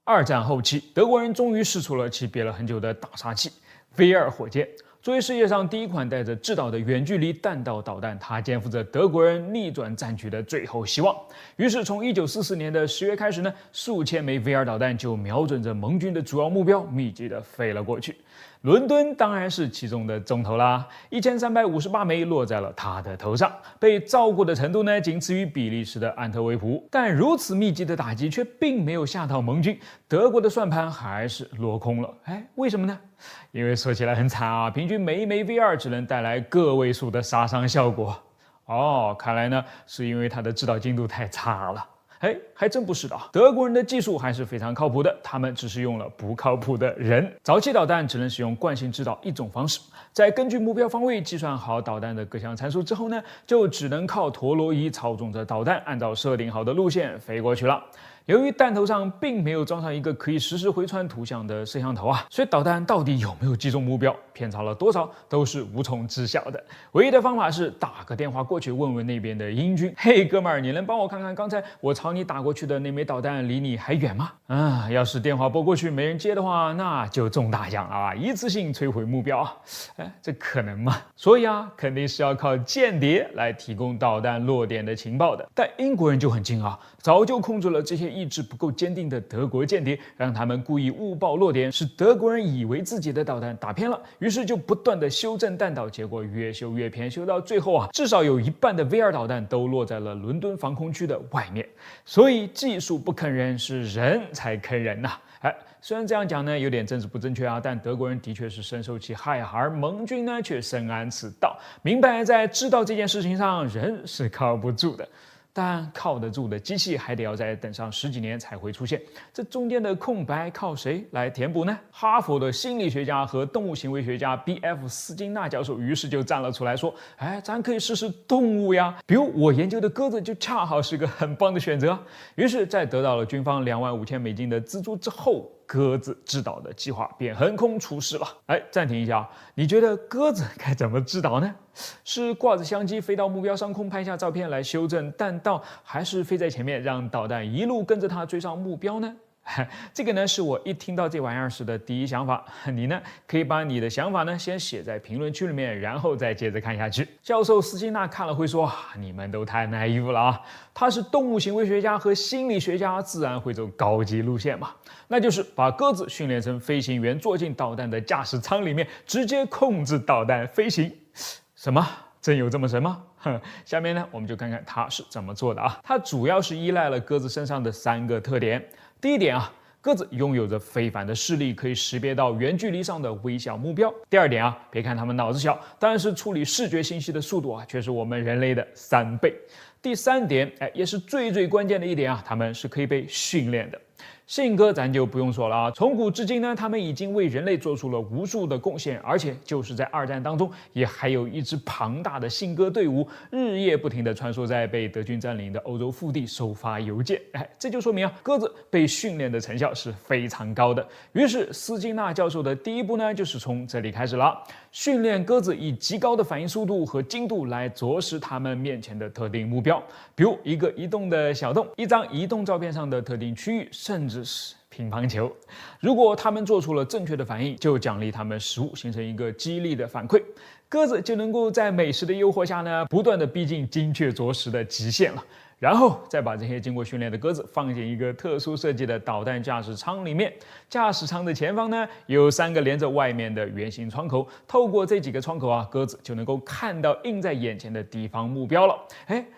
二战后期，德国人终于试出了其憋了很久的大杀器 V2火箭。作为世界上第一款带着制导的远距离弹道导弹，它肩负着德国人逆转战局的最后希望。于是，从1944年的10月开始呢，数千枚 V2导弹就瞄准着盟军的主要目标，密集地飞了过去。伦敦当然是其中的重头啦，1358枚落在了他的头上，被照顾的程度呢，仅次于比利时的安特卫普。但如此密集的打击却并没有吓到盟军，德国的算盘还是落空了。为什么呢？因为说起来很惨啊，平均每一枚 V2只能带来个位数的杀伤效果。看来呢，是因为它的制导精度太差了。还真不是的，德国人的技术还是非常靠谱的，他们只是用了不靠谱的人。早期导弹只能使用惯性制导一种方式，在根据目标方位计算好导弹的各项参数之后呢，就只能靠陀螺仪操纵着导弹，按照设定好的路线飞过去了。由于弹头上并没有装上一个可以实时回传图像的摄像头所以导弹到底有没有击中目标，偏差了多少都是无从知晓的。唯一的方法是打个电话过去问问那边的英军，嘿哥们儿，你能帮我看看刚才我朝你打过去的那枚导弹离你还远吗？要是电话拨过去没人接的话，那就中大奖了一次性摧毁目标这可能吗？所以肯定是要靠间谍来提供导弹落点的情报的。但英国人就很精早就控制了这些意志不够坚定的德国间谍，让他们故意误报落点，使德国人以为自己的导弹打偏了，于是就不断的修正弹道，结果越修越偏，修到最后至少有一半的 V2导弹都落在了伦敦防空区的外面。所以技术不坑人，是人才坑人虽然这样讲呢有点政治不正确但德国人的确是深受其害而盟军呢却深谙此道，明白在知道这件事情上人是靠不住的。但靠得住的机器还得要再等上10几年才会出现，这中间的空白靠谁来填补呢？哈佛的心理学家和动物行为学家 B.F. 斯金纳教授于是就站了出来说，咱可以试试动物呀，比如我研究的鸽子就恰好是个很棒的选择。于是在得到了军方$25,000的资助之后，鸽子制导的计划便横空出世了。暂停一下，你觉得鸽子该怎么制导呢？是挂着相机飞到目标上空拍下照片来修正弹道，还是飞在前面让导弹一路跟着它追上目标呢？这个呢是我一听到这玩意儿时的第一想法，你呢可以把你的想法呢先写在评论区里面，然后再接着看下去。教授斯金纳看了会说，你们都太 naive 了他是动物行为学家和心理学家，自然会走高级路线嘛，那就是把鸽子训练成飞行员，坐进导弹的驾驶舱里面，直接控制导弹飞行。什么？真有这么神吗？下面呢我们就看看他是怎么做的它主要是依赖了鸽子身上的3个特点。第一点鸽子拥有着非凡的视力，可以识别到远距离上的微小目标。第二点别看它们脑子小，但是处理视觉信息的速度却是我们人类的3倍。第三点也是最关键的一点它们是可以被训练的。信鸽咱就不用说了从古至今呢，他们已经为人类做出了无数的贡献，而且就是在2战当中，也还有一支庞大的信鸽队伍，日夜不停地穿梭在被德军占领的欧洲腹地，收发邮件。这就说明鸽子被训练的成效是非常高的。于是斯金纳教授的第一步呢，就是从这里开始了，训练鸽子以极高的反应速度和精度来啄食他们面前的特定目标，比如一个移动的小洞，一张移动照片上的特定区域，甚至是乒乓球。如果他们做出了正确的反应，就奖励他们食物，形成一个激励的反馈，鸽子就能够在美食的诱惑下呢，不断的逼近精确啄食的极限了。然后再把这些经过训练的鸽子放进一个特殊设计的导弹驾驶舱里面，驾驶舱的前方呢有3个连着外面的圆形窗口，透过这几个窗口鸽子就能够看到映在眼前的敌方目标了。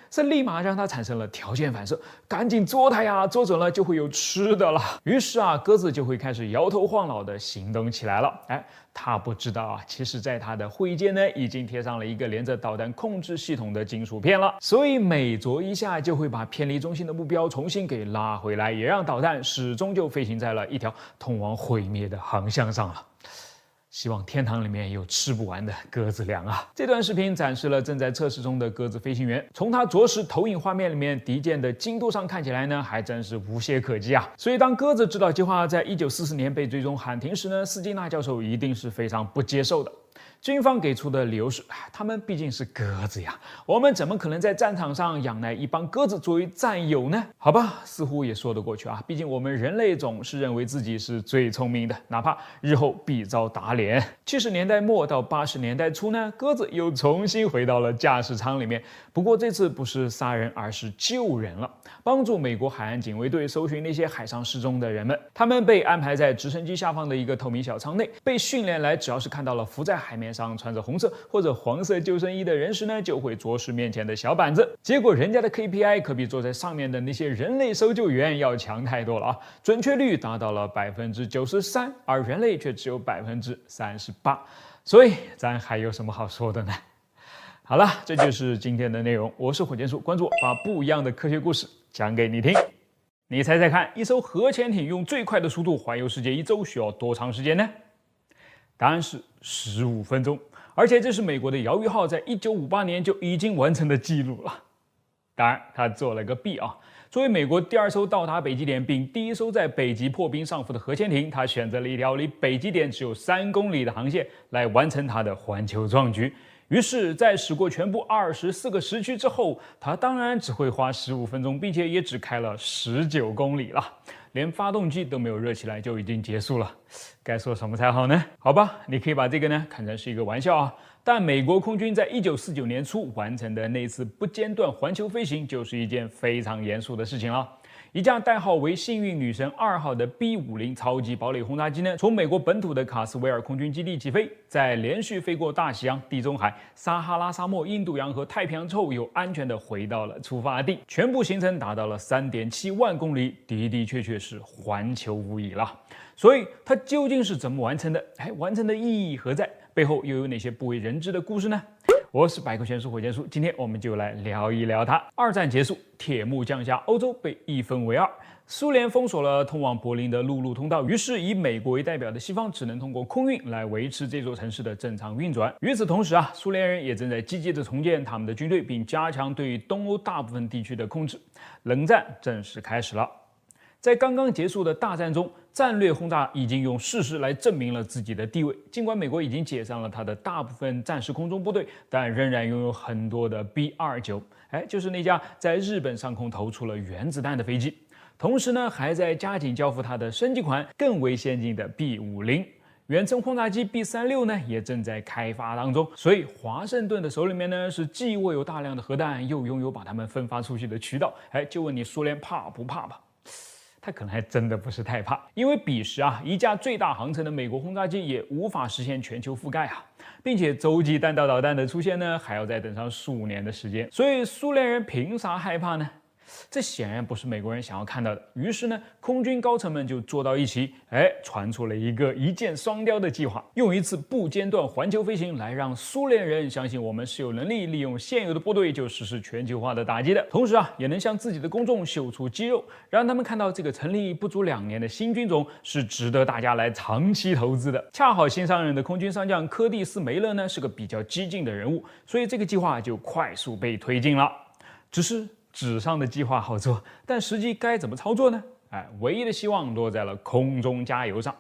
这立马让它产生了条件反射，赶紧捉它呀，捉准了就会有吃的了。于是鸽子就会开始摇头晃脑的行动起来了。他不知道其实在他的会间呢已经贴上了一个连着导弹控制系统的金属片了，所以每啄一下就会把偏离中心的目标重新给拉回来，也让导弹始终就飞行在了一条通往毁灭的航向上了。希望天堂里面有吃不完的鸽子粮这段视频展示了正在测试中的鸽子飞行员，从它着实投影画面里面敌舰的精度上看起来呢，还真是无懈可击所以当鸽子制导计划在1944年被最终喊停时呢，斯金纳教授一定是非常不接受的。军方给出的理由是，他们毕竟是鸽子呀，我们怎么可能在战场上养来一帮鸽子作为战友呢？好吧，似乎也说得过去啊，毕竟我们人类总是认为自己是最聪明的，哪怕日后必遭打脸。70年代末到80年代初呢，鸽子又重新回到了驾驶舱里面，不过这次不是杀人，而是救人了，帮助美国海岸警卫队搜寻那些海上失踪的人们。他们被安排在直升机下方的一个透明小舱内，被训练来只要是看到了浮在海面上穿着红色或者黄色救生衣的人时呢，就会啄食面前的小板子。结果人家的 KPI 可比坐在上面的那些人类搜救员要强太多了啊！准确率达到了93%，而人类却只有38%。所以咱还有什么好说的呢？好了，这就是今天的内容。我是火箭叔，关注我，把不一样的科学故事讲给你听。你猜猜看，一艘核潜艇用最快的速度环游世界1周需要多长时间呢？答案是15分钟，而且这是美国的遥鱼号在1958年就已经完成的记录了。当然，他做了个弊啊。作为美国第2艘到达北极点并第1艘在北极破冰上浮的核潜艇，他选择了一条离北极点只有3公里的航线来完成他的环球壮举。于是，在驶过全部24个时区之后，他当然只会花15分钟，并且也只开了19公里了，连发动机都没有热起来就已经结束了。该说什么才好呢？好吧，你可以把这个看成是一个玩笑啊。但美国空军在1949年初完成的那次不间断环球飞行，就是一件非常严肃的事情了。一架代号为幸运女神2号的 B-50超级堡垒轰炸机从美国本土的卡斯维尔空军基地起飞，在连续飞过大西洋、地中海、撒哈拉沙漠、印度洋和太平洋之后，又安全地回到了出发地，全部行程达到了3.7万公里，的确是环球无疑了。所以它究竟是怎么完成的？完成的意义何在？背后又有哪些不为人知的故事呢？我是百科全书火箭叔，今天我们就来聊一聊它。2战结束，铁幕降下，欧洲被一分为二，苏联封锁了通往柏林的陆路通道，于是以美国为代表的西方只能通过空运来维持这座城市的正常运转。与此同时苏联人也正在积极地重建他们的军队，并加强对东欧大部分地区的控制。冷战正式开始了。在刚刚结束的大战中，战略轰炸已经用事实来证明了自己的地位。尽管美国已经解散了它的大部分战时空中部队，但仍然拥有很多的 B-29，就是那架在日本上空投出了原子弹的飞机。同时还在加紧交付它的升级款更为先进的 B-50。远程轰炸机 B-36也正在开发当中，所以华盛顿的手里面是既握有大量的核弹，又拥有把它们分发出去的渠道。就问你苏联怕不怕吧？他可能还真的不是太怕，因为彼时一架最大航程的美国轰炸机也无法实现全球覆盖并且洲际弹道导弹的出现还要再等上数年的时间，所以苏联人凭啥害怕呢？这显然不是美国人想要看到的。于是空军高层们就坐到一起，传出了一个一箭双雕的计划，用一次不间断环球飞行来让苏联人相信我们是有能力利用现有的部队就实施全球化的打击的，同时也能向自己的公众秀出肌肉，让他们看到这个成立不足2年的新军种是值得大家来长期投资的。恰好新上任的空军上将柯蒂斯·梅勒是个比较激进的人物，所以这个计划就快速被推进了。只是纸上的计划好做，但实际该怎么操作呢？唯一的希望落在了空中加油上。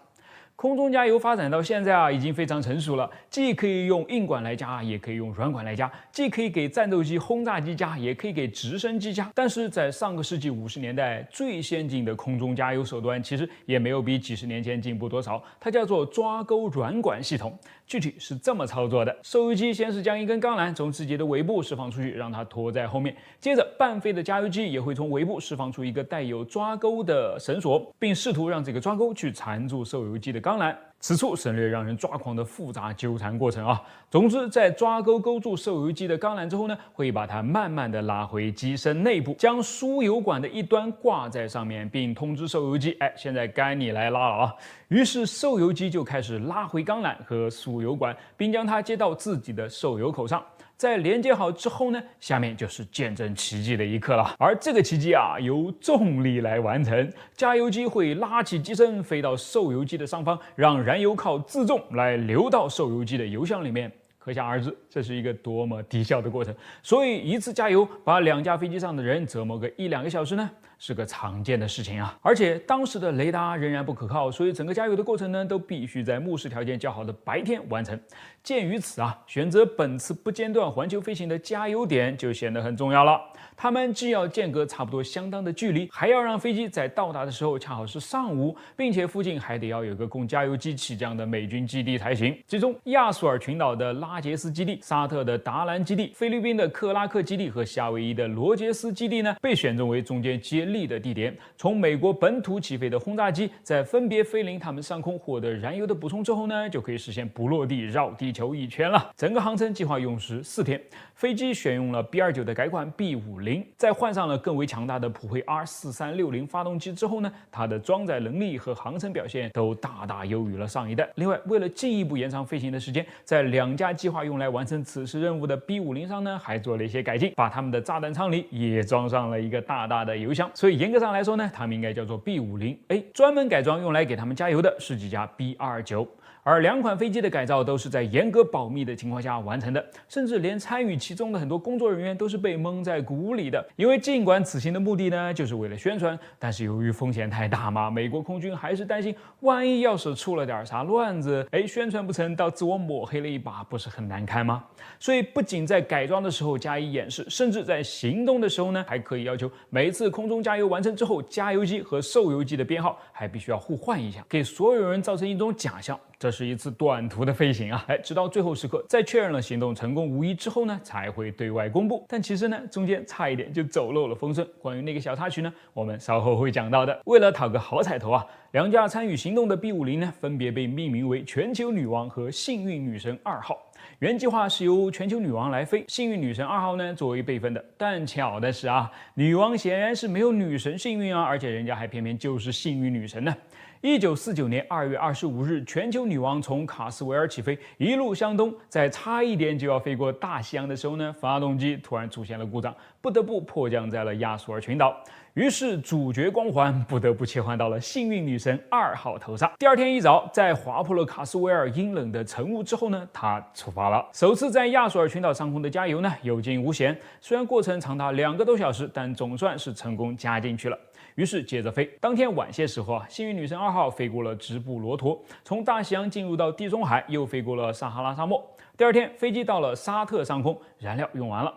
空中加油发展到现在已经非常成熟了，既可以用硬管来加，也可以用软管来加，既可以给战斗机、轰炸机加，也可以给直升机加。但是在上个世纪50年代，最先进的空中加油手段其实也没有比几十年前进步多少，它叫做抓钩软管系统。具体是这么操作的：收油机先是将一根钢缆从自己的尾部释放出去，让它拖在后面，接着半飞的加油机也会从尾部释放出一个带有抓钩的绳索，并试图让这个抓钩去缠住收油机的钢缆。此处省略让人抓狂的复杂纠缠过程总之，在抓钩勾住收油机的钢缆之后会把它慢慢的拉回机身内部，将输油管的一端挂在上面，并通知收油机，现在该你来拉了于是收油机就开始拉回钢缆和输油管，并将它接到自己的收油口上。在连接好之后下面就是见证奇迹的一刻了。而这个奇迹由重力来完成，加油机会拉起机身飞到受油机的上方，让燃油靠自重来流到受油机的油箱里面。可想而知，这是一个多么低效的过程。所以一次加油把2架飞机上的人折磨个1-2个小时是个常见的事情啊。而且当时的雷达仍然不可靠，所以整个加油的过程呢，都必须在目视条件较好的白天完成。鉴于此啊，选择本次不间断环球飞行的加油点就显得很重要了。他们既要间隔差不多相当的距离，还要让飞机在到达的时候恰好是上午，并且附近还得要有个供加油机起降的美军基地才行。其中，亚速尔群岛的拉杰斯基地、沙特的达兰基地、菲律宾的克拉克基地和夏威夷的罗杰斯基地呢，被选中为中间接力的地点。从美国本土起飞的轰炸机在分别飞临他们上空获得燃油的补充之后呢，就可以实现不落地绕地球一圈了。整个航程计划用时4天，飞机选用了 B-29的改款 B-50，在换上了更为强大的普惠 R4360发动机之后呢，它的装载能力和航程表现都大大优于了上一代。另外，为了进一步延长飞行的时间，在2架计划用来完成此次任务的 B-50上呢，还做了一些改进，把他们的炸弹舱里也装上了一个大大的油箱。所以严格上来说呢，他们应该叫做 B-50A。专门改装用来给他们加油的是几架 B-29。而2款飞机的改造都是在严格保密的情况下完成的，甚至连参与其中的很多工作人员都是被蒙在鼓里的。因为尽管此行的目的呢就是为了宣传，但是由于风险太大嘛，美国空军还是担心万一要是出了点啥乱子，宣传不成，到自我抹黑了一把，不是很难看吗？所以不仅在改装的时候加以演示，甚至在行动的时候呢，还可以要求每次空中加油完成之后，加油机和受油机的编号还必须要互换一下，给所有人造成一种假象，这是一次短途的飞行啊！直到最后时刻，在确认了行动成功无疑之后呢，才会对外公布。但其实呢，中间差一点就走漏了风声。关于那个小插曲呢，我们稍后会讲到的。为了讨个好彩头啊，2架参与行动的 B-50呢，分别被命名为全球女王和幸运女神2号。原计划是由全球女王来飞，幸运女神2号呢作为备份的。但巧的是啊，女王显然是没有女神幸运啊，而且人家还偏偏就是幸运女神呢。1949年2月25日，全球女王从卡斯维尔起飞，一路向东，在差一点就要飞过大西洋的时候呢，发动机突然出现了故障，不得不迫降在了亚速尔群岛。于是主角光环不得不切换到了幸运女神2号头上。第二天一早，在划破了卡斯维尔阴冷的晨雾之后呢，她出发了。首次在亚速尔群岛上空的加油呢，有惊无险。虽然过程长达2个多小时，但总算是成功加进去了。于是接着飞。当天晚些时候啊，幸运女神2号飞过了直布罗陀，从大西洋进入到地中海，又飞过了撒哈拉沙漠。第二天，飞机到了沙特上空，燃料用完了，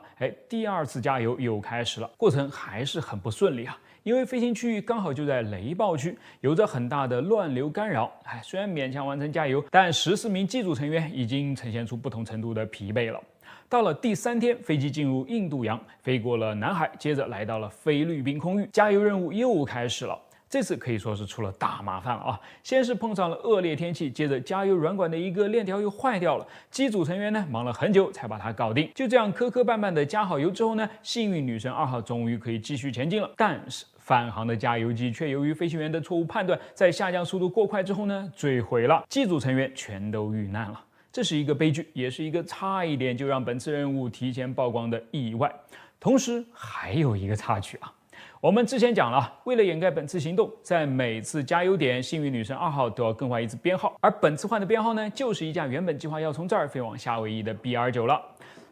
第二次加油又开始了。过程还是很不顺利啊，因为飞行区域刚好就在雷暴区，有着很大的乱流干扰。虽然勉强完成加油，但14名机组成员已经呈现出不同程度的疲惫了。到了第3天，飞机进入印度洋，飞过了南海，接着来到了菲律宾空域，加油任务又开始了。这次可以说是出了大麻烦了啊！先是碰上了恶劣天气，接着加油软管的一个链条又坏掉了，机组成员呢忙了很久才把它搞定。就这样磕磕绊绊的加好油之后呢，幸运女神2号终于可以继续前进了。但是返航的加油机却由于飞行员的错误判断，在下降速度过快之后呢坠毁了，机组成员全都遇难了。这是一个悲剧，也是一个差一点就让本次任务提前曝光的意外。同时还有一个插曲啊。我们之前讲了，为了掩盖本次行动，在每次加油点，幸运女神2号都要更换一次编号，而本次换的编号呢，就是一架原本计划要从这儿飞往夏威夷的 B-29了。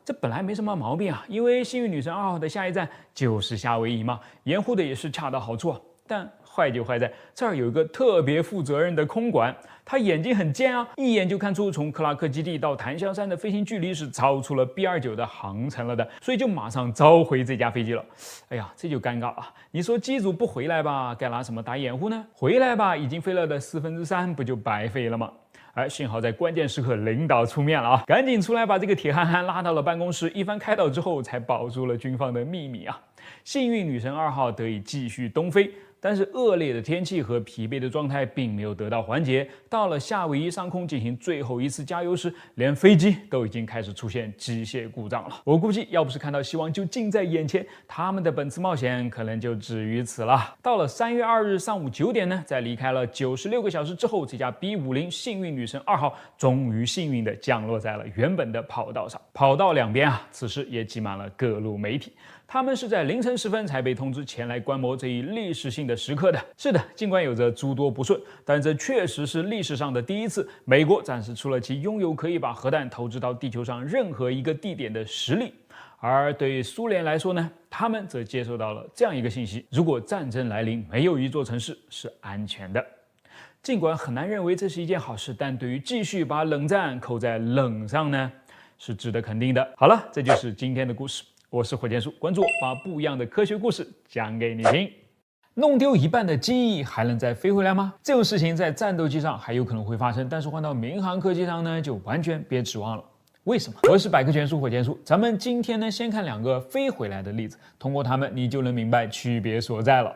这本来没什么毛病啊，因为幸运女神2号的下一站就是夏威夷嘛，掩护的也是恰到好处啊。但坏就坏在这儿有一个特别负责任的空管，他眼睛很尖啊，一眼就看出从克拉克基地到檀香山的飞行距离是超出了 B-29的航程了的，所以就马上召回这架飞机了。哎呀，这就尴尬了。你说机组不回来吧，该拿什么打掩护呢？回来吧，已经飞了的3/4不就白飞了吗？幸好在关键时刻领导出面了啊，赶紧出来把这个铁憨憨拉到了办公室，一番开导之后才保住了军方的秘密啊。幸运女神2号得以继续东飞。但是恶劣的天气和疲惫的状态并没有得到缓解。到了夏威夷上空进行最后一次加油时，连飞机都已经开始出现机械故障了。我估计要不是看到希望就近在眼前，他们的本次冒险可能就止于此了。到了3月2日上午9点呢，在离开了96个小时之后，这架 B-50幸运女神2号终于幸运地降落在了原本的跑道上。跑道两边此时也挤满了各路媒体。他们是在凌晨时分才被通知前来观摩这一历史性的时刻的。是的，尽管有着诸多不顺，但这确实是历史上的第一次，美国展示出了其拥有可以把核弹投掷到地球上任何一个地点的实力。而对于苏联来说呢，他们则接收到了这样一个信息：如果战争来临，没有一座城市是安全的。尽管很难认为这是一件好事，但对于继续把冷战扣在冷上呢，是值得肯定的。好了，这就是今天的故事。我是火箭叔，关注我，把不一样的科学故事讲给你听。弄丢一半的记忆还能再飞回来吗？这种事情在战斗机上还有可能会发生，但是换到民航科技上呢，就完全别指望了。为什么？我是百科全书火箭叔，咱们今天呢，先看2个飞回来的例子，通过它们你就能明白区别所在了。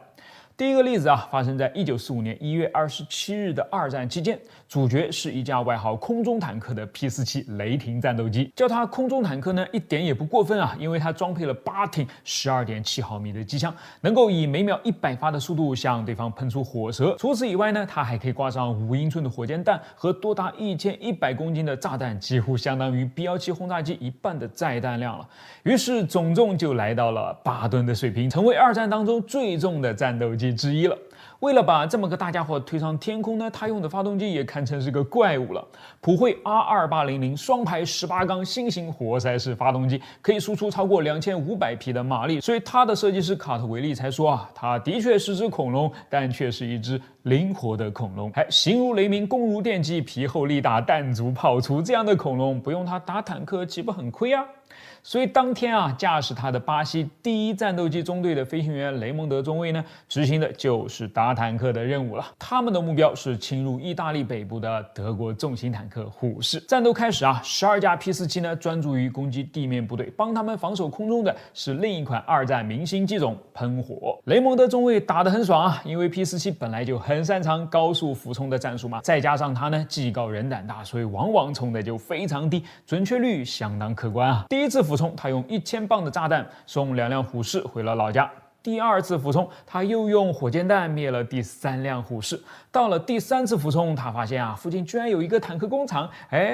第一个例子啊，发生在1945年1月27日的2战期间，主角是一架外号空中坦克的 P-47雷霆战斗机。叫它空中坦克呢，一点也不过分啊，因为它装配了8挺 12.7毫米的机枪，能够以每秒100发的速度向对方喷出火舌。除此以外呢，它还可以挂上5英寸的火箭弹和多达1100公斤的炸弹，几乎相当于 B-17轰炸机一半的载弹量了。于是总重就来到了8吨的水平，成为2战当中最重的战斗机之一了。为了把这么个大家伙推上天空呢，他用的发动机也堪称是个怪物了。普惠 R2800双排18缸新型活塞式发动机，可以输出超过2500匹的马力，所以他的设计师卡特维利才说啊，它的确是只恐龙，但却是一只灵活的恐龙。还形如雷鸣，弓如电击，皮厚力大，弹足炮出，这样的恐龙不用它打坦克岂不很亏啊？所以当天啊，驾驶他的巴西第1战斗机中队的飞行员雷蒙德中尉呢，执行的就是打坦克的任务了。他们的目标是侵入意大利北部的德国重型坦克虎式。战斗开始啊，12架 P-47呢专注于攻击地面部队，帮他们防守空中的是另一款2战明星机种喷火。雷蒙德中尉打得很爽啊，因为 P-47本来就很擅长高速俯冲的战术嘛，再加上他呢技高人胆大，所以往往冲的就非常低，准确率相当可观啊。第一次俯冲，他用1000磅的炸弹送2辆虎式回了老家。第2次俯冲，他又用火箭弹灭了第3辆虎式。到了第3次俯冲，他发现啊，附近居然有一个坦克工厂，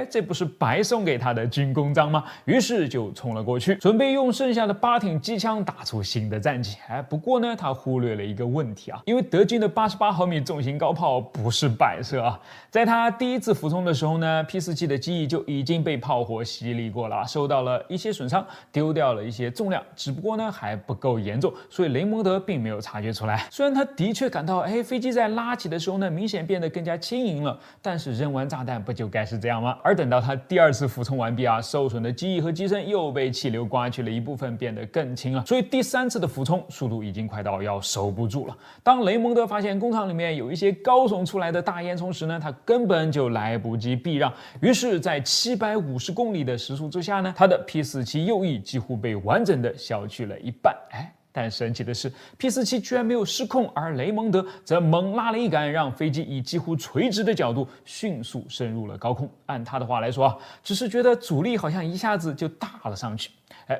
这不是白送给他的军功章吗？于是就冲了过去，准备用剩下的8挺机枪打出新的战绩。不过呢，他忽略了一个问题啊，因为德军的88毫米重型高炮不是摆设啊。在他第1次俯冲的时候呢 ，P-47的机翼就已经被炮火洗礼过了，受到了一些损伤，丢掉了一些重量，只不过呢还不够严重，所以雷蒙德并没有察觉出来。虽然他的确感到，飞机在拉起的时候呢，明显变得更加轻盈了，但是扔完炸弹不就该是这样吗？而等到他第2次俯冲完毕啊，受损的机翼和机身又被气流刮去了一部分，变得更轻了。所以第3次的俯冲速度已经快到要收不住了。当雷蒙德发现工厂里面有一些高耸出来的大烟囱时呢，他根本就来不及避让。于是，在750公里的时速之下呢，他的 P-47右翼几乎被完整的削去了一半。但神奇的是 ，P-47居然没有失控，而雷蒙德则猛拉了一杆，让飞机以几乎垂直的角度迅速升入了高空。按他的话来说啊，只是觉得阻力好像一下子就大了上去。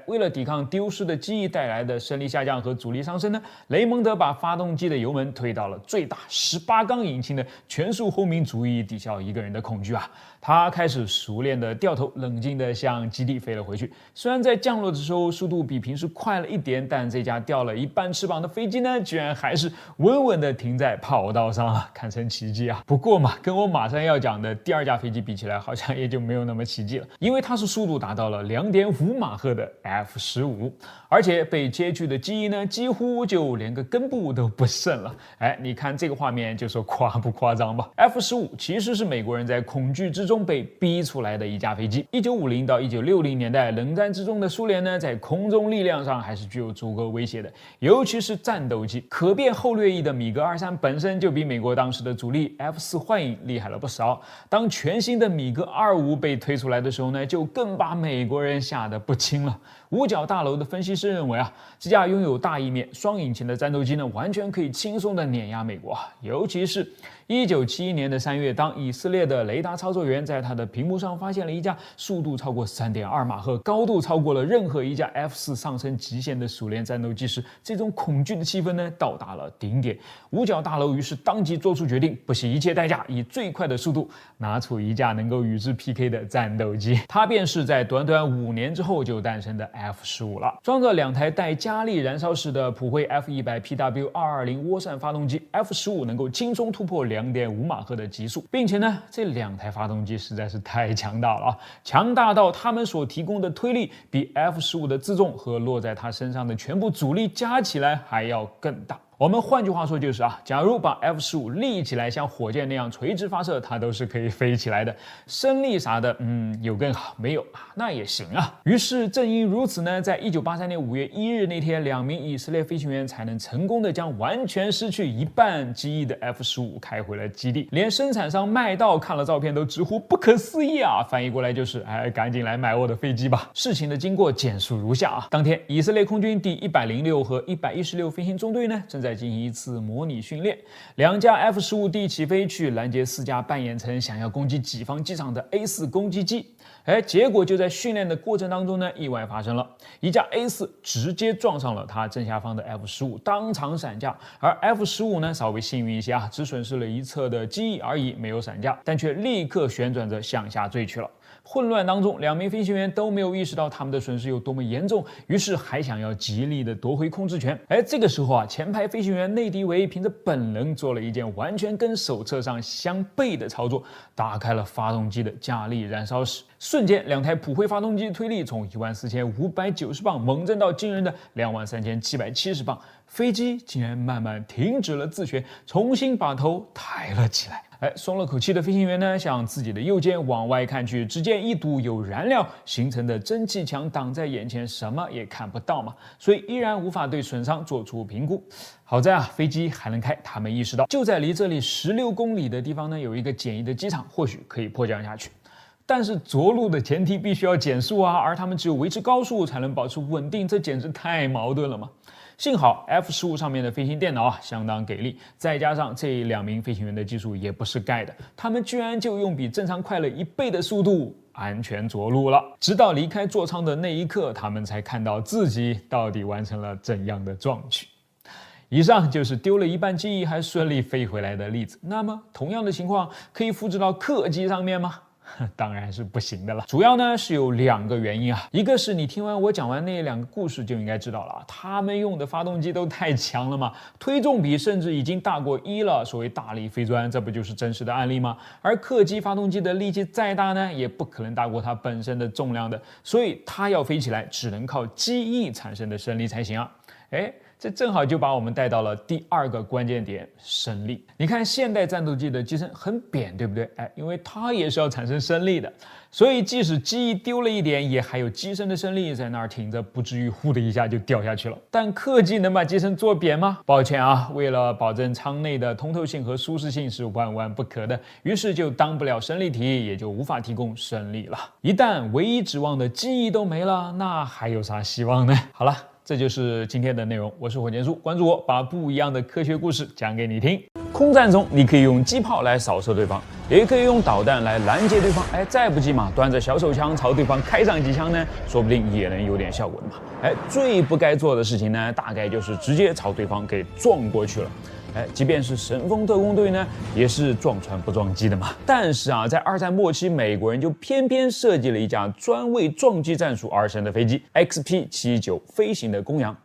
为了抵抗丢失的机翼带来的升力下降和阻力上升呢，雷蒙德把发动机的油门推到了最大，18缸引擎的全速轰鸣足以抵消一个人的恐惧啊。他开始熟练的掉头，冷静的向基地飞了回去。虽然在降落的时候速度比平时快了一点，但这架掉了一半翅膀的飞机呢，居然还是稳稳的停在跑道上啊，堪称奇迹啊。不过嘛，跟我马上要讲的第2架飞机比起来，好像也就没有那么奇迹了，因为它是速度达到了2.5马赫的 F-15，而且被接去的机翼呢，几乎就连个根部都不剩了。你看这个画面就说夸不夸张吧。F-15其实是美国人在恐惧之中被逼出来的一架飞机。1950到1960年代冷战之中的苏联呢，在空中力量上还是具有足够威胁的，尤其是战斗机。可变后掠翼的米格23本身就比美国当时的主力 F-4幻影厉害了不少。当全新的米格25被推出来的时候呢，就更把美国人吓得不轻了。五角大楼的分析师认为啊，这架拥有大翼面、双引擎的战斗机呢，完全可以轻松的碾压美国，尤其是1971年的3月，当以色列的雷达操作员在他的屏幕上发现了一架速度超过3.2马赫、高度超过了任何一架 F-4上升极限的苏联战斗机时，这种恐惧的气氛呢到达了顶点。五角大楼于是当即做出决定，不惜一切代价，以最快的速度拿出一架能够与之 PK 的战斗机。它便是在短短5年之后就诞诞生的 F-15了。装着2台带加力燃烧室的普惠 F100PW220 涡扇发动机 ，F-15能够轻松突破2.5马赫的极速，并且呢，这2台发动机实在是太强大了啊，强大到它们所提供的推力比 F-15的自重和落在它身上的全部阻力加起来还要更大。我们换句话说就是假如把 F-15立起来，像火箭那样垂直发射，它都是可以飞起来的。升力啥的，有更好，没有那也行啊。于是正因如此呢，在1983年5月1日那天，2名以色列飞行员才能成功的将完全失去一半机翼的 F-15开回了基地。连生产商麦道看了照片都直呼不可思议啊！翻译过来就是，赶紧来买我的飞机吧。事情的经过简述如下当天，以色列空军第106和116飞行中队呢，正在进行一次模拟训练，2架 F-15D 起飞去拦截4架扮演成想要攻击己方机场的 A4 攻击机。结果就在训练的过程当中呢，意外发生了，一架 A4 直接撞上了它正下方的 F-15，当场闪架，而 F-15呢稍微幸运一些只损失了一侧的机翼而已，没有闪架，但却立刻旋转着向下坠去了。混乱当中，2名飞行员都没有意识到他们的损失有多么严重，于是还想要极力的夺回控制权。这个时候前排飞行员内迪维凭着本能做了一件完全跟手册上相悖的操作，打开了发动机的加力燃烧室。瞬间，2台普惠发动机推力从14590磅猛增到惊人的23770磅，飞机竟然慢慢停止了自旋，重新把头抬了起来。松了口气的飞行员呢，向自己的右肩往外看去，只见一堵有燃料形成的蒸汽墙挡在眼前，什么也看不到嘛，所以依然无法对损伤做出评估。好在飞机还能开，他们意识到就在离这里16公里的地方呢，有一个简易的机场，或许可以迫降下去。但是着陆的前提必须要减速而他们只有维持高速才能保持稳定，这简直太矛盾了嘛。幸好 F-15上面的飞行电脑相当给力，再加上这2名飞行员的技术也不是盖的，他们居然就用比正常快了1倍的速度安全着陆了。直到离开座舱的那一刻，他们才看到自己到底完成了怎样的壮举。以上就是丢了一半机翼还顺利飞回来的例子。那么同样的情况可以复制到客机上面吗？当然是不行的了。主要呢是有2个原因一个是你听完我讲完那2个故事就应该知道了，他们用的发动机都太强了嘛，推重比甚至已经大过1了。所谓大力飞砖，这不就是真实的案例吗？而客机发动机的力气再大呢，也不可能大过它本身的重量的，所以它要飞起来只能靠机翼产生的升力才行这正好就把我们带到了第2个关键点，升力。你看现代战斗机的机身很扁，对不对？因为它也是要产生升力的，所以即使机翼丢了一点，也还有机身的升力在那儿挺着，不至于呼的一下就掉下去了。但客机能把机身做扁吗？抱歉为了保证舱内的通透性和舒适性是万万不可的，于是就当不了升力体，也就无法提供升力了。一旦唯一指望的机翼都没了，那还有啥希望呢？好了，这就是今天的内容，我是火箭叔，关注我，把不一样的科学故事讲给你听。空战中，你可以用机炮来扫射对方，也可以用导弹来拦截对方。再不济嘛，端着小手枪朝对方开上几枪呢，说不定也能有点效果的嘛。最不该做的事情呢，大概就是直接朝对方给撞过去了。即便是神风特工队呢，也是撞船不撞机的嘛。但是在2战末期，美国人就偏偏设计了一架专为撞击战术而生的飞机 XP-719飞行的公羊。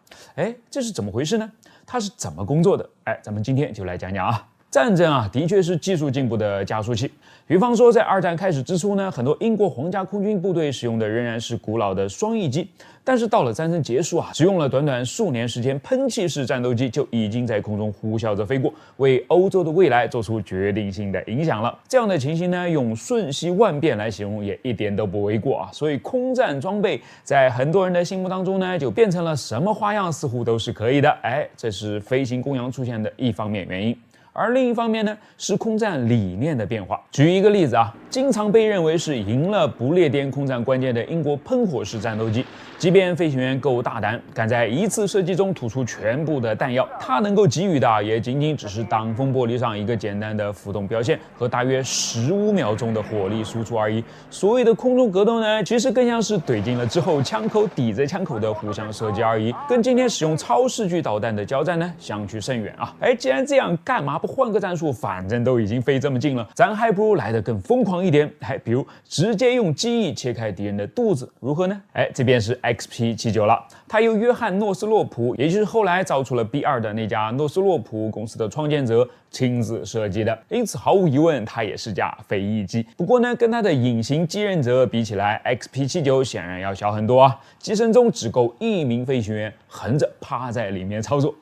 这是怎么回事呢？它是怎么工作的？咱们今天就来讲讲战争的确是技术进步的加速器。比方说，在2战开始之初呢，很多英国皇家空军部队使用的仍然是古老的双翼机，但是到了战争结束只用了短短数年时间，喷气式战斗机就已经在空中呼啸着飞过，为欧洲的未来做出决定性的影响了。这样的情形呢，用瞬息万变来形容也一点都不为过所以空战装备在很多人的心目当中呢，就变成了什么花样似乎都是可以的。这是飞行公羊出现的一方面原因。而另一方面呢，是空战理念的变化。举一个例子经常被认为是赢了不列颠空战关键的英国喷火式战斗机，即便飞行员够大胆，敢在一次射击中吐出全部的弹药，它能够给予的也仅仅只是挡风玻璃上一个简单的浮动标线和大约15秒钟的火力输出而已。所谓的空中格斗呢，其实更像是怼进了之后，枪口抵着枪口的互相射击而已，跟今天使用超视距导弹的交战呢，相去甚远既然这样，干嘛不换个战术？反正都已经飞这么近了，咱还不如来得更疯狂一点，比如直接用机翼切开敌人的肚子，如何呢？这便是 XP79 了。它由约翰诺斯洛普，也就是后来造出了 B2的那家诺斯洛普公司的创建者亲自设计的，因此毫无疑问，它也是架飞翼机。不过呢，跟它的隐形继任者比起来 ，XP79 显然要小很多啊。机身中只够1名飞行员横着趴在里面操作，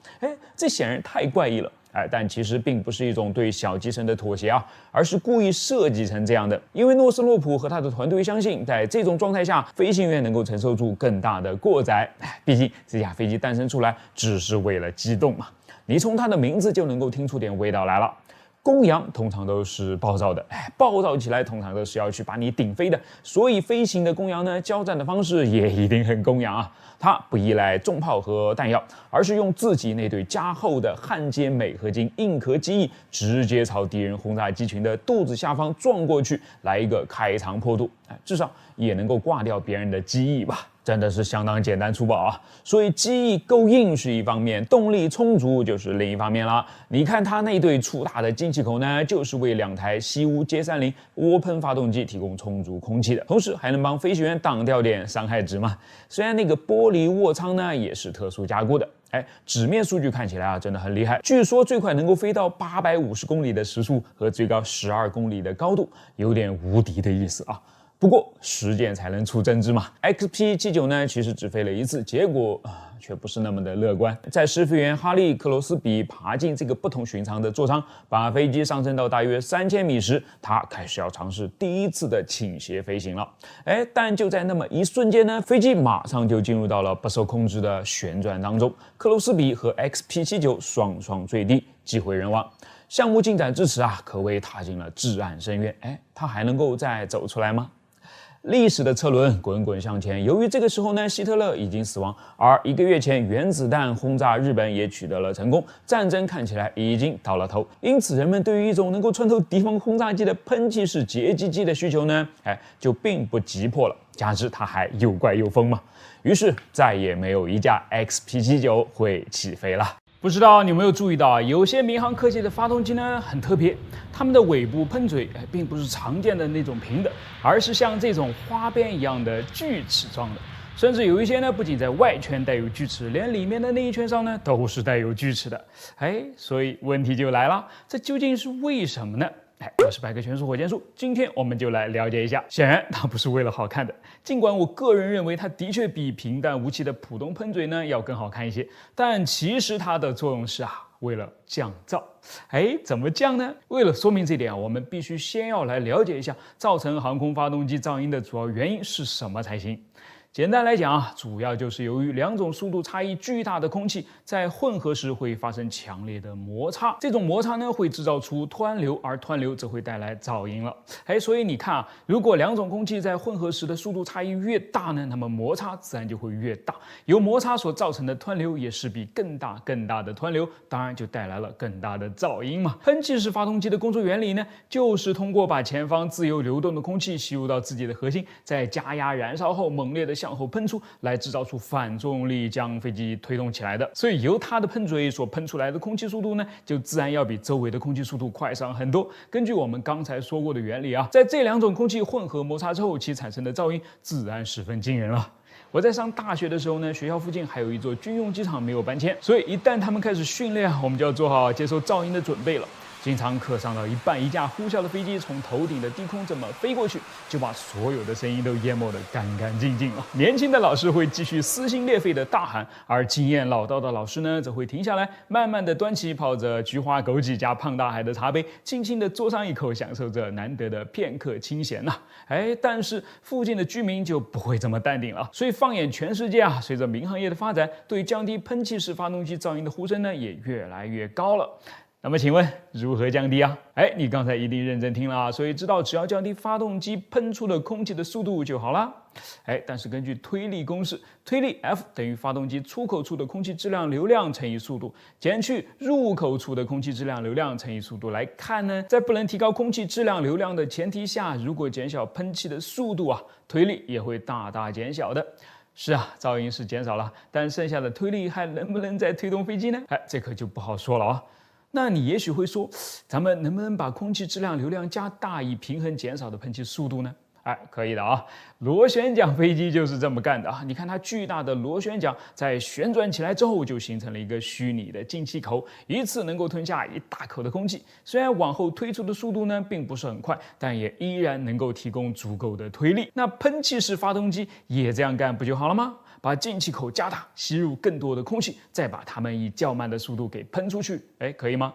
这显然太怪异了。但其实并不是一种对小机身的妥协啊，而是故意设计成这样的。因为诺斯洛普和他的团队相信，在这种状态下，飞行员能够承受住更大的过载。毕竟这架飞机诞生出来只是为了机动嘛。你从它的名字就能够听出点味道来了。公羊通常都是暴躁的，暴躁起来通常都是要去把你顶飞的，所以飞行的公羊呢，交战的方式也一定很公羊啊。它不依赖重炮和弹药，而是用自己那对加厚的焊接镁合金硬壳机翼，直接朝敌人轰炸机群的肚子下方撞过去，来一个开膛破肚，至少也能够挂掉别人的机翼吧。真的是相当简单粗暴啊！所以机翼够硬是一方面，动力充足就是另一方面了。你看它那对粗大的进气口呢，就是为2台西屋 J30涡喷发动机提供充足空气的，同时还能帮飞行员挡掉点伤害值嘛。虽然那个玻璃卧舱呢也是特殊加固的，纸面数据看起来啊真的很厉害，据说最快能够飞到850公里的时速和最高12公里的高度，有点无敌的意思啊。不过实践才能出真知嘛。XP79 呢，其实只飞了1次，结果却不是那么的乐观。在试飞员哈利·克罗斯比爬进这个不同寻常的座舱，把飞机上升到大约3000米时，他开始要尝试第1次的倾斜飞行了。但就在那么一瞬间呢，飞机马上就进入到了不受控制的旋转当中，克罗斯比和 XP79 双双坠地，机毁人亡。项目进展至此啊，可谓踏进了至暗深渊。他还能够再走出来吗？历史的车轮滚滚向前，由于这个时候呢，希特勒已经死亡，而1个月前原子弹轰炸日本也取得了成功，战争看起来已经到了头，因此人们对于一种能够穿透敌方轰炸机的喷气式截击机的需求呢，就并不急迫了，加之它还又怪又疯嘛，于是再也没有一架 XP79 会起飞了。不知道你有没有注意到，有些民航客机的发动机呢很特别，它们的尾部喷嘴并不是常见的那种平的，而是像这种花边一样的锯齿状的，甚至有一些呢不仅在外圈带有锯齿，连里面的那一圈上呢都是带有锯齿的。所以问题就来了，这究竟是为什么呢？我是百科全书火箭叔，今天我们就来了解一下。显然它不是为了好看的，尽管我个人认为它的确比平淡无奇的普通喷嘴呢要更好看一些，但其实它的作用是为了降噪。怎么降呢？为了说明这点我们必须先要来了解一下造成航空发动机噪音的主要原因是什么才行。简单来讲主要就是由于2种速度差异巨大的空气在混合时会发生强烈的摩擦，这种摩擦呢会制造出湍流，而湍流则会带来噪音了。所以你看如果2种空气在混合时的速度差异越大呢，那么摩擦自然就会越大，由摩擦所造成的湍流也势必更大的湍流，当然就带来了更大的噪音嘛。喷气式发动机的工作原理呢，就是通过把前方自由流动的空气吸入到自己的核心，在加压燃烧后猛烈的向后喷出，来制造出反作用力，将飞机推动起来的。所以由它的喷嘴所喷出来的空气速度呢，就自然要比周围的空气速度快上很多。根据我们刚才说过的原理在这2种空气混合摩擦之后，其产生的噪音自然十分惊人了。我在上大学的时候呢，学校附近还有一座军用机场没有搬迁，所以一旦他们开始训练，我们就要做好接受噪音的准备了。经常课上到一半，一架呼啸的飞机从头顶的低空这么飞过去，就把所有的声音都淹没得干干净净了。年轻的老师会继续撕心裂肺的大喊，而经验老道的老师呢，则会停下来，慢慢的端起泡着菊花枸杞加胖大海的茶杯，轻轻的嘬上一口，享受着难得的片刻清闲但是附近的居民就不会这么淡定了。所以放眼全世界随着民航业的发展，对降低喷气式发动机噪音的呼声呢，也越来越高了。那么请问如何降低你刚才一定认真听了所以知道只要降低发动机喷出的空气的速度就好了。但是根据推力公式，推力 F 等于发动机出口处的空气质量流量乘以速度，减去入口处的空气质量流量乘以速度来看呢，在不能提高空气质量流量的前提下，如果减小喷气的速度推力也会大大减小的。是噪音是减少了，但剩下的推力还能不能再推动飞机呢？这可就不好说了那你也许会说，咱们能不能把空气质量流量加大，以平衡减少的喷气速度呢？可以的啊，螺旋桨飞机就是这么干的啊！你看它巨大的螺旋桨在旋转起来之后，就形成了一个虚拟的进气口，一次能够吞下一大口的空气。虽然往后推出的速度呢并不是很快，但也依然能够提供足够的推力。那喷气式发动机也这样干不就好了吗？把进气口加大，吸入更多的空气，再把它们以较慢的速度给喷出去，可以吗？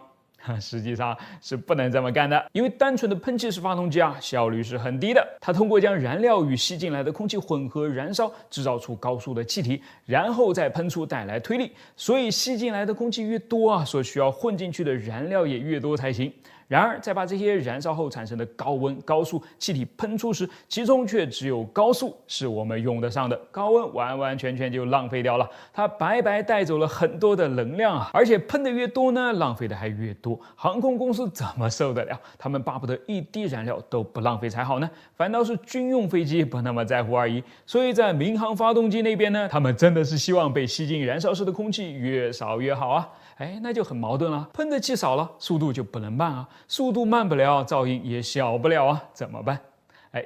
实际上是不能这么干的，因为单纯的喷气式发动机效率是很低的。它通过将燃料与吸进来的空气混合燃烧，制造出高速的气体，然后再喷出，带来推力。所以吸进来的空气越多所需要混进去的燃料也越多才行。然而，在把这些燃烧后产生的高温、高速气体喷出时，其中却只有高速是我们用得上的，高温完完全全就浪费掉了。它白白带走了很多的能量而且喷的越多呢，浪费的还越多。航空公司怎么受得了？他们巴不得一滴燃料都不浪费才好呢，反倒是军用飞机不那么在乎而已。所以在民航发动机那边呢，他们真的是希望被吸进燃烧室的空气越少越好啊。那就很矛盾了，喷的气少了，速度就不能慢速度慢不了，噪音也小不了怎么办？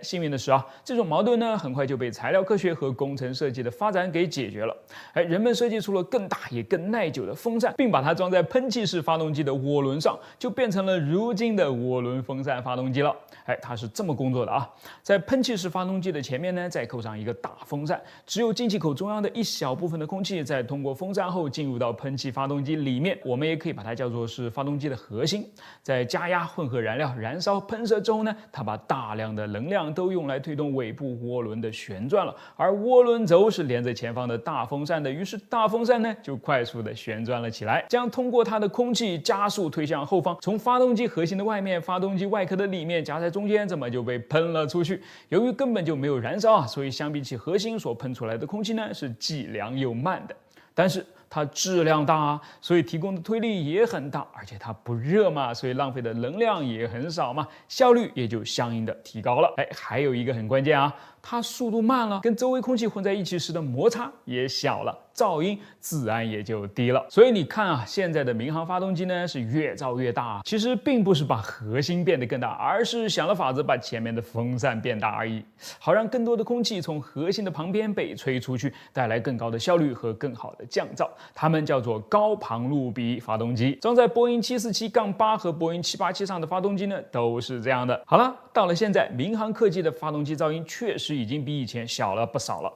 幸运的是这种矛盾呢，很快就被材料科学和工程设计的发展给解决了。人们设计出了更大也更耐久的风扇，并把它装在喷气式发动机的涡轮上，就变成了如今的涡轮风扇发动机了。它是这么工作的在喷气式发动机的前面呢，再扣上一个大风扇，只有进气口中央的一小部分的空气再通过风扇后进入到喷气发动机里面，我们也可以把它叫做是发动机的核心。在加压混合燃料燃烧喷射之后呢，它把大量的能量都用来推动尾部涡轮的旋转了，而涡轮轴是连着前方的大风扇的，于是大风扇呢就快速的旋转了起来，将通过它的空气加速推向后方，从发动机核心的外面、发动机外壳的里面夹在中间，这么就被喷了出去。由于根本就没有燃烧所以相比起核心所喷出来的空气呢，是既凉又慢的。但是它质量大所以提供的推力也很大，而且它不热嘛，所以浪费的能量也很少嘛，效率也就相应的提高了。还有一个很关键它速度慢了，跟周围空气混在一起时的摩擦也小了，噪音自然也就低了。所以你看现在的民航发动机呢是越造越大其实并不是把核心变得更大，而是想了法子把前面的风扇变大而已，好让更多的空气从核心的旁边被吹出去，带来更高的效率和更好的降噪。它们叫做高庞路比发动机。装在波音747-8和波音787上的发动机呢都是这样的。好了，到了现在，民航客机的发动机噪音确实已经比以前小了不少了，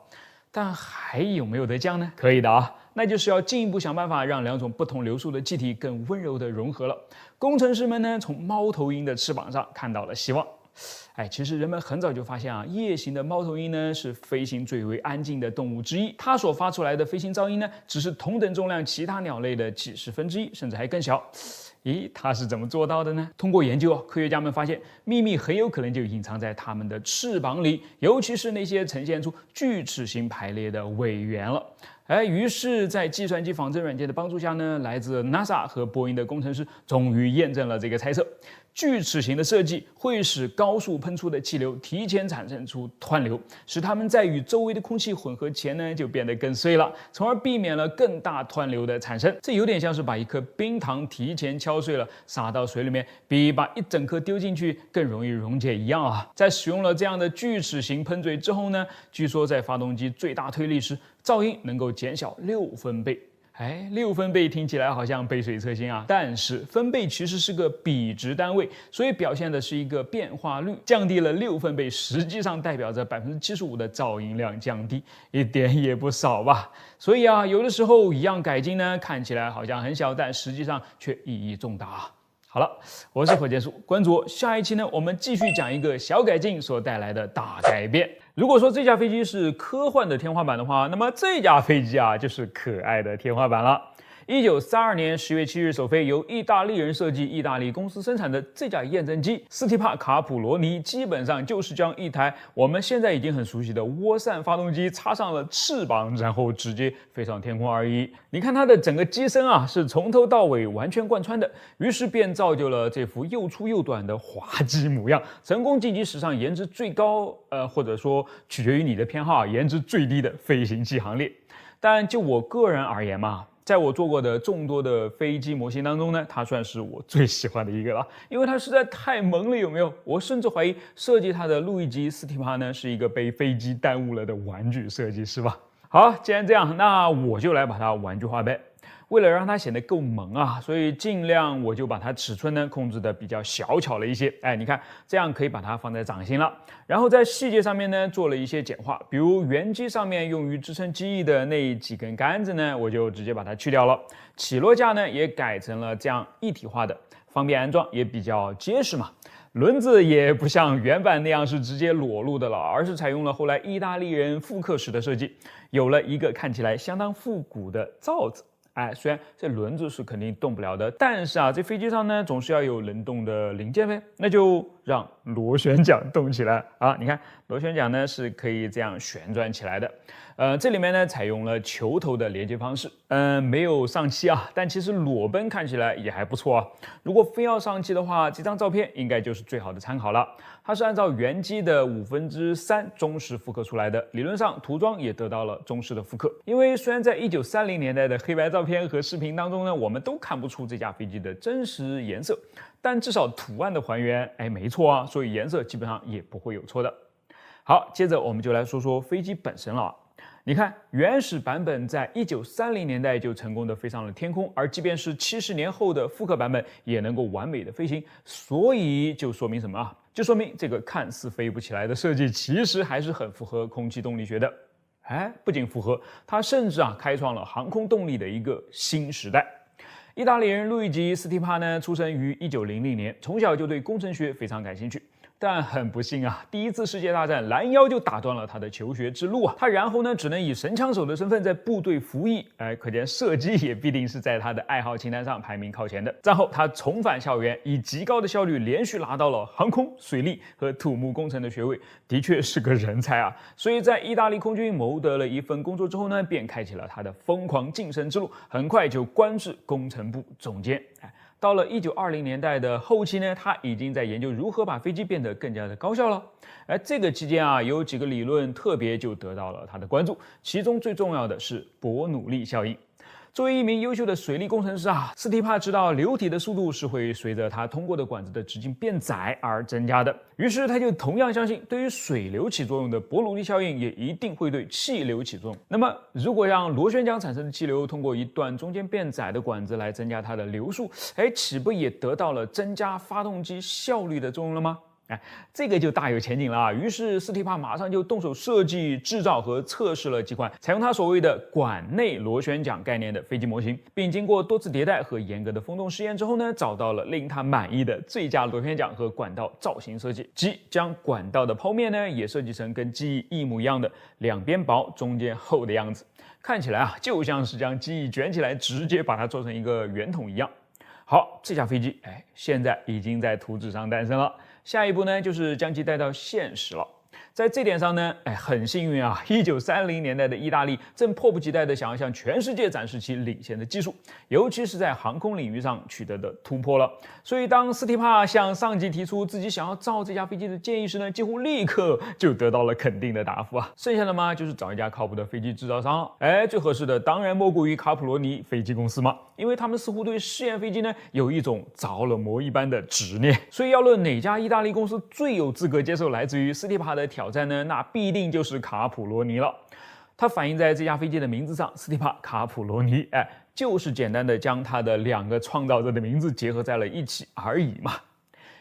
但还有没有得降呢？可以的那就是要进一步想办法让两种不同流速的气体更温柔的融合了。工程师们呢从猫头鹰的翅膀上看到了希望。其实人们很早就发现夜行的猫头鹰呢是飞行最为安静的动物之一，它所发出来的飞行噪音呢只是同等重量其他鸟类的几十分之一，甚至还更小。它是怎么做到的呢？通过研究科学家们发现秘密很有可能就隐藏在它们的翅膀里，尤其是那些呈现出锯齿形排列的尾缘了。于是在计算机仿真软件的帮助下呢，来自 NASA 和波音的工程师终于验证了这个猜测。锯齿形的设计会使高速喷出的气流提前产生出湍流，使它们在与周围的空气混合前呢就变得更碎了，从而避免了更大湍流的产生。这有点像是把一颗冰糖提前敲碎了撒到水里面，比把一整颗丢进去更容易溶解一样在使用了这样的锯齿形喷嘴之后呢，据说在发动机最大推力时，噪音能够减小6分贝。6分贝听起来好像杯水车薪但是分贝其实是个比值单位，所以表现的是一个变化率，降低了6分贝，实际上代表着75%的噪音量降低，一点也不少吧。所以有的时候一样改进呢，看起来好像很小，但实际上却意义重大好了，我是火箭叔，关注我，下一期呢，我们继续讲一个小改进所带来的大改变。如果说这架飞机是科幻的天花板的话，那么这架飞机就是可爱的天花板了。1932年10月7日首飞，由意大利人设计、意大利公司生产的这架验证机斯蒂帕卡普罗尼，基本上就是将一台我们现在已经很熟悉的涡扇发动机插上了翅膀，然后直接飞上天空而已。你看它的整个机身是从头到尾完全贯穿的，于是便造就了这副又粗又短的滑稽模样，成功晋级史上颜值最高，或者说取决于你的偏好，颜值最低的飞行器行列。但就我个人而言在我做过的众多的飞机模型当中呢，它算是我最喜欢的一个了，因为它实在太萌了，有没有？我甚至怀疑设计它的路易吉·斯蒂帕呢是一个被飞机耽误了的玩具设计师吧。好，既然这样，那我就来把它玩具化呗。为了让它显得够萌啊，所以尽量我就把它尺寸呢控制的比较小巧了一些。哎，你看这样可以把它放在掌心了。然后在细节上面呢做了一些简化，比如原机上面用于支撑机翼的那几根杆子呢，我就直接把它去掉了。起落架呢也改成了这样一体化的，方便安装，也比较结实嘛。轮子也不像原版那样是直接裸露的了，而是采用了后来意大利人复刻式的设计，有了一个看起来相当复古的罩子。哎，虽然这轮子是肯定动不了的，但是啊，这飞机上呢总是要有能动的零件呗，那就让螺旋桨动起来啊！你看，螺旋桨呢是可以这样旋转起来的。这里面呢采用了球头的连接方式，没有上漆啊，但其实裸奔看起来也还不错啊。如果非要上漆的话，这张照片应该就是最好的参考了。它是按照原机的3/5中式复刻出来的，理论上涂装也得到了中式的复刻。因为虽然在1930年代的黑白照片和视频当中呢，我们都看不出这架飞机的真实颜色，但至少图案的还原，哎，没错啊，所以颜色基本上也不会有错的。好，接着我们就来说说飞机本身了。你看，原始版本在1930年代就成功的飞上了天空，而即便是70年后的复刻版本也能够完美的飞行，所以就说明什么啊？就说明这个看似飞不起来的设计，其实还是很符合空气动力学的。哎，不仅符合，它甚至开创了航空动力的一个新时代。意大利人路易吉·斯蒂帕呢，出生于1900年，从小就对工程学非常感兴趣。但很不幸啊，第一次世界大战拦腰就打断了他的求学之路啊。他然后呢，只能以神枪手的身份在部队服役。哎，可见射击也必定是在他的爱好清单上排名靠前的。战后他重返校园，以极高的效率连续拿到了航空、水利和土木工程的学位，的确是个人才啊。所以在意大利空军谋得了一份工作之后呢，便开启了他的疯狂晋升之路，很快就官至工程部总监。到了1920年代的后期呢，他已经在研究如何把飞机变得更加的高效了。而这个期间啊，有几个理论特别就得到了他的关注，其中最重要的是伯努利效应。作为一名优秀的水利工程师啊，斯蒂帕知道流体的速度是会随着他通过的管子的直径变窄而增加的，于是他就同样相信，对于水流起作用的伯努利效应也一定会对气流起作用。那么，如果让螺旋桨产生的气流通过一段中间变窄的管子来增加它的流速，哎，岂不也得到了增加发动机效率的作用了吗？哎，这个就大有前景了啊！于是斯蒂帕马上就动手设计、制造和测试了几款采用他所谓的管内螺旋桨概念的飞机模型，并经过多次迭代和严格的风洞试验之后呢，找到了令他满意的最佳螺旋桨和管道造型设计，即将管道的剖面呢也设计成跟机翼一模一样的两边薄、中间厚的样子，看起来啊就像是将机翼卷起来，直接把它做成一个圆筒一样。好，这架飞机现在已经在图纸上诞生了。下一步呢，就是将其带到现实了。在这点上呢，很幸运啊，1930年代的意大利正迫不及待地想要向全世界展示其领先的技术，尤其是在航空领域上取得的突破了。所以，当斯蒂帕向上级提出自己想要造这架飞机的建议时呢，几乎立刻就得到了肯定的答复啊。剩下的嘛，就是找一家靠谱的飞机制造商。最合适的当然莫过于卡普罗尼飞机公司嘛，因为他们似乎对试验飞机呢有一种着了魔一般的执念。所以，要论哪家意大利公司最有资格接受来自于斯蒂帕的挑战呢，那必定就是卡普罗尼了。它反映在这架飞机的名字上，斯蒂帕卡普罗尼，就是简单的将它的两个创造者的名字结合在了一起而已嘛。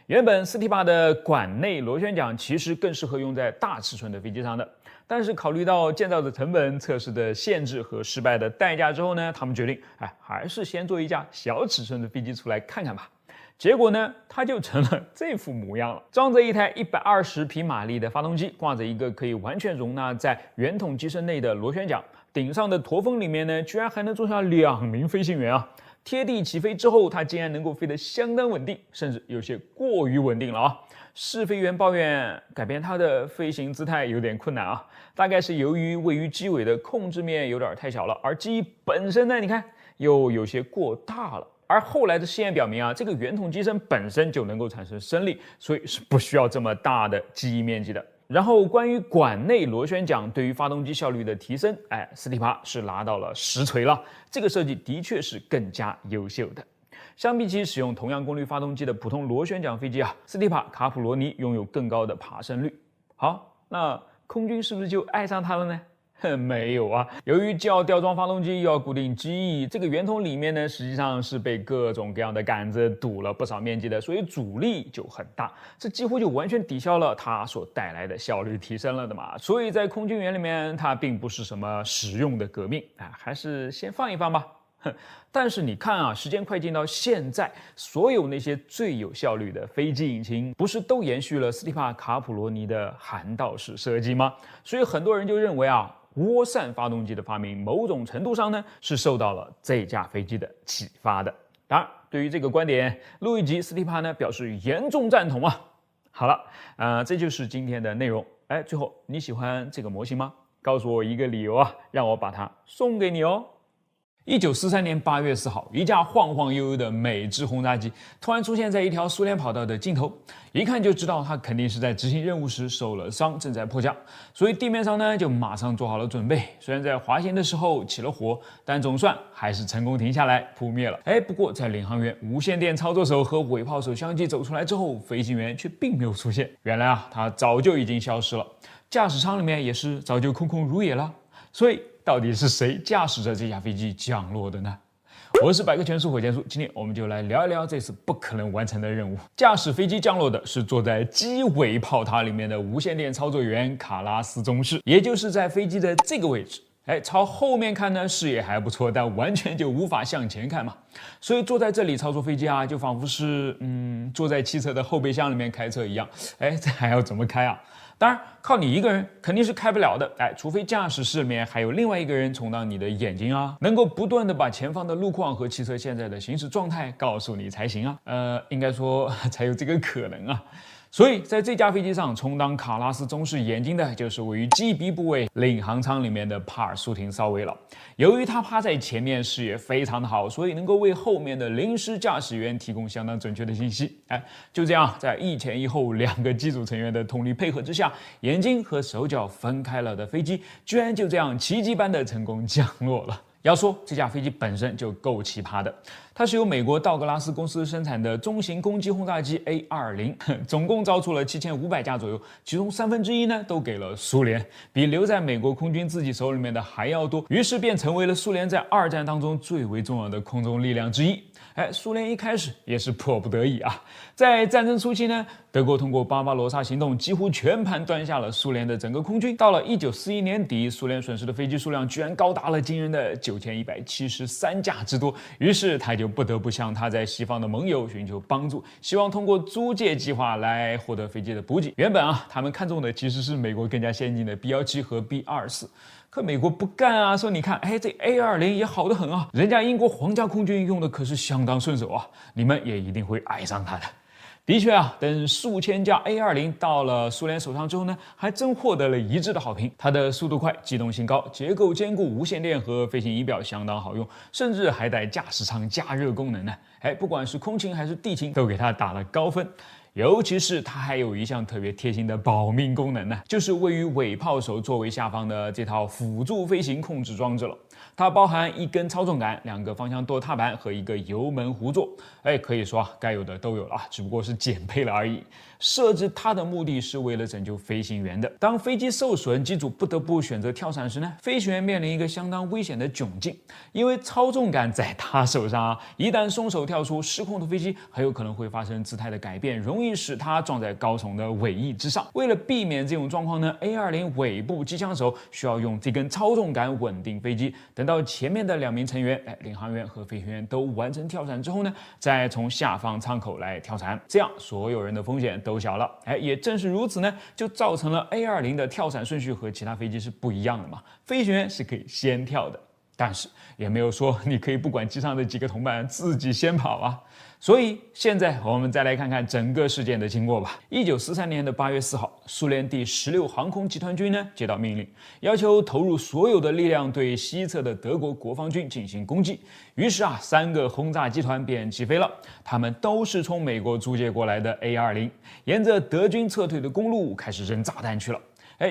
原本斯蒂帕的管内螺旋桨其实更适合用在大尺寸的飞机上的，但是考虑到建造的成本、测试的限制和失败的代价之后呢，他们决定，还是先做一架小尺寸的飞机出来看看吧。结果呢，它就成了这副模样了。装着一台120匹马力的发动机，挂着一个可以完全容纳在圆筒机身内的螺旋桨，顶上的驼峰里面呢，居然还能坐下2名飞行员啊！贴地起飞之后，它竟然能够飞得相当稳定，甚至有些过于稳定了啊！试飞员抱怨改变它的飞行姿态有点困难啊，大概是由于位于机尾的控制面有点太小了，而机翼本身呢，你看又有些过大了。而后来的试验表明啊，这个圆筒机身本身就能够产生升力，所以是不需要这么大的机翼面积的。然后关于馆内螺旋桨对于发动机效率的提升，斯蒂帕是拿到了实锤了。这个设计的确是更加优秀的。相比起使用同样功率发动机的普通螺旋桨飞机斯蒂帕卡普罗尼拥有更高的爬升率。好，那空军是不是就爱上它了呢？没有啊，由于既要吊装发动机又要固定机翼，这个圆筒里面呢实际上是被各种各样的杆子堵了不少面积的，所以阻力就很大，这几乎就完全抵消了它所带来的效率提升了的嘛。所以在空军员里面，它并不是什么实用的革命还是先放一放吧。但是你看时间快进到现在，所有那些最有效率的飞机引擎，不是都延续了斯蒂帕卡普罗尼的涵道式设计吗？所以很多人就认为涡扇发动机的发明，某种程度上呢是受到了这架飞机的启发的。当然，对于这个观点，路易吉斯蒂帕呢表示严重赞同啊。好了，这就是今天的内容。最后你喜欢这个模型吗？告诉我一个理由让我把它送给你哦。1943年8月4号，一架晃晃悠悠的美制轰炸机突然出现在一条苏联跑道的尽头，一看就知道它肯定是在执行任务时受了伤，正在迫降，所以地面上呢就马上做好了准备。虽然在滑行的时候起了火，但总算还是成功停下来扑灭了。不过在领航员、无线电操作手和尾炮手相继走出来之后，飞行员却并没有出现。原来他早就已经消失了，驾驶舱里面也是早就空空如也了。所以到底是谁驾驶着这架飞机降落的呢？我是百科全书火箭叔，今天我们就来聊一聊这次不可能完成的任务。驾驶飞机降落的是坐在机尾炮塔里面的无线电操作员卡拉斯中士，也就是在飞机的这个位置。朝后面看呢，视野还不错，但完全就无法向前看嘛。所以坐在这里操作飞机就仿佛是坐在汽车的后备箱里面开车一样。这还要怎么开当然，靠你一个人肯定是开不了的，除非驾驶室里面还有另外一个人充当你的眼睛能够不断的把前方的路况和汽车现在的行驶状态告诉你才行应该说才有这个可能所以在这架飞机上充当卡拉斯中士眼睛的就是位于机鼻部位领航舱里面的帕尔舒廷少尉了。由于他趴在前面，视野非常的好，所以能够为后面的临时驾驶员提供相当准确的信息。就这样，在一前一后两个机组成员的通力配合之下，眼睛和手脚分开了的飞机，居然就这样奇迹般的成功降落了。要说这架飞机本身就够奇葩的，它是由美国道格拉斯公司生产的中型攻击轰炸机 A-20， 总共造出了7500架左右，其中1/3呢都给了苏联，比留在美国空军自己手里面的还要多，于是便成为了苏联在二战当中最为重要的空中力量之一。苏联一开始也是迫不得已在战争初期呢，德国通过巴巴罗萨行动几乎全盘端下了苏联的整个空军。到了1941年底，苏联损失的飞机数量居然高达了惊人的9173架之多，于是他就不得不向他在西方的盟友寻求帮助，希望通过租借计划来获得飞机的补给。原本他们看中的其实是美国更加先进的 B-17和 B-24。可美国不干说你看，这 A-20也好得很人家英国皇家空军用的可是相当顺手你们也一定会爱上它的。的确等数千架 A-20到了苏联手上之后呢，还真获得了一致的好评。它的速度快、机动性高、结构坚固、无线电和飞行仪表相当好用，甚至还带驾驶舱加热功能呢。不管是空勤还是地勤，都给它打了高分。尤其是它还有一项特别贴心的保命功能呢，就是位于尾炮手座位下方的这套辅助飞行控制装置了。它包含一根操纵杆、2个方向舵踏板和一个油门弧座。可以说该有的都有了只不过是减配了而已。设置它的目的是为了拯救飞行员的。当飞机受损，机组不得不选择跳伞时呢，飞行员面临一个相当危险的窘境，因为操纵杆在他手上一旦松手跳出，失控的飞机很有可能会发生姿态的改变，容易使它撞在高耸的尾翼之上。为了避免这种状况呢， A-20 尾部机枪手需要用这根操纵杆稳定飞机，等到前面的2名成员领航员和飞行员都完成跳伞之后呢，再从下方舱口来跳伞，这样所有人的风险都小了。也正是如此呢，就造成了 A-20 的跳伞顺序和其他飞机是不一样的嘛，飞行员是可以先跳的。但是也没有说你可以不管机上的几个同伴自己先跑啊。所以现在我们再来看看整个事件的经过吧。1943年8月4号，苏联第16航空集团军呢接到命令，要求投入所有的力量对西侧的德国国防军进行攻击。于是3个轰炸集团便起飞了，他们都是从美国租借过来的 A-20，沿着德军撤退的公路开始扔炸弹去了。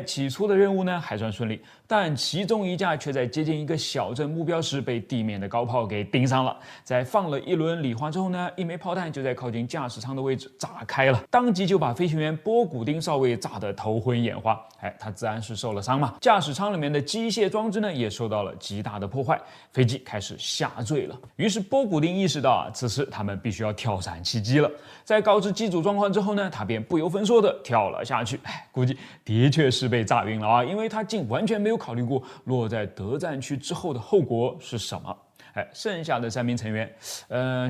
起初的任务呢还算顺利，但其中一架却在接近一个小镇目标时被地面的高炮给盯上了。在放了一轮礼花之后呢，一枚炮弹就在靠近驾驶舱的位置炸开了，当即就把飞行员波古丁少尉炸得头昏眼花。他自然是受了伤嘛。驾驶舱里面的机械装置呢也受到了极大的破坏，飞机开始下坠了。于是波古丁意识到此时他们必须要跳伞弃机了。在告知机组状况之后呢，他便不由分说的跳了下去。估计的确是被炸晕了啊，因为他竟完全没有考虑过落在德战区之后的后果是什么。剩下的3名成员，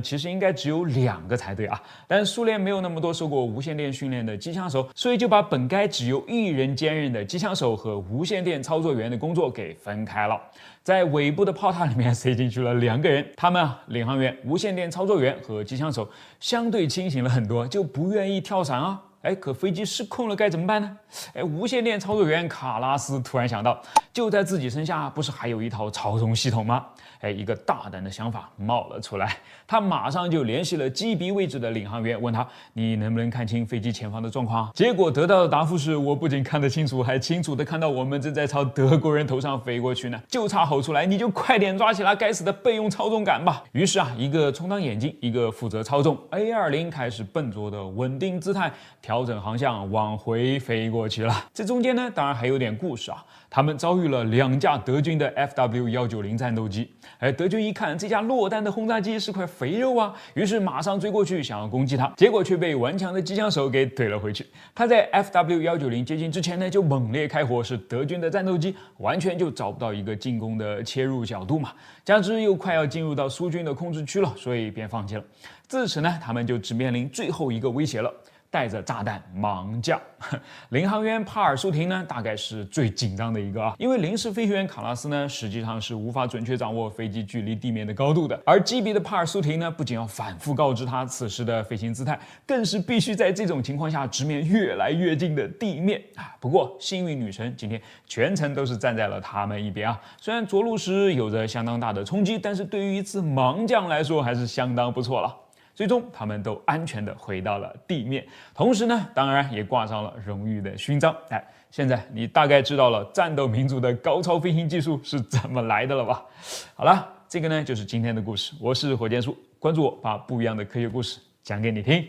其实应该只有2个才对啊。但苏联没有那么多受过无线电训练的机枪手，所以就把本该只由1人兼任的机枪手和无线电操作员的工作给分开了。在尾部的炮塔里面塞进去了2个人，他们领航员、无线电操作员和机枪手相对清醒了很多，就不愿意跳伞啊。可飞机失控了该怎么办呢？无线电操作员卡拉斯突然想到，就在自己身下不是还有一套操纵系统吗？一个大胆的想法冒了出来，他马上就联系了机鼻位置的领航员，问他：“你能不能看清飞机前方的状况？”结果得到的答复是：“我不仅看得清楚，还清楚的看到我们正在朝德国人头上飞过去呢，就差吼出来，你就快点抓起那该死的备用操纵杆吧。”于是一个充当眼睛，一个负责操纵 A-20 开始笨拙的稳定姿态，调整航向往回飞过去了。这中间呢，当然还有点故事啊。他们遭遇了2架德军的 FW-190 战斗机，德军一看这架落单的轰炸机是块肥肉啊，于是马上追过去想要攻击它，结果却被顽强的机枪手给怼了回去。他在 FW-190 接近之前呢，就猛烈开火，使德军的战斗机完全就找不到一个进攻的切入角度嘛。加之又快要进入到苏军的控制区了，所以便放弃了。自此呢，他们就只面临最后一个威胁了。带着炸弹盲降，领航员帕尔舒廷呢，大概是最紧张的一个啊，因为临时飞行员卡拉斯呢，实际上是无法准确掌握飞机距离地面的高度的，而机鼻的帕尔舒廷呢，不仅要反复告知他此时的飞行姿态，更是必须在这种情况下直面越来越近的地面啊。不过幸运女神今天全程都是站在了他们一边啊，虽然着陆时有着相当大的冲击，但是对于一次盲降来说还是相当不错了。最终他们都安全的回到了地面，同时呢，当然也挂上了荣誉的勋章。现在你大概知道了战斗民族的高超飞行技术是怎么来的了吧？好了，这个呢就是今天的故事，我是火箭叔，关注我，把不一样的科学故事讲给你听。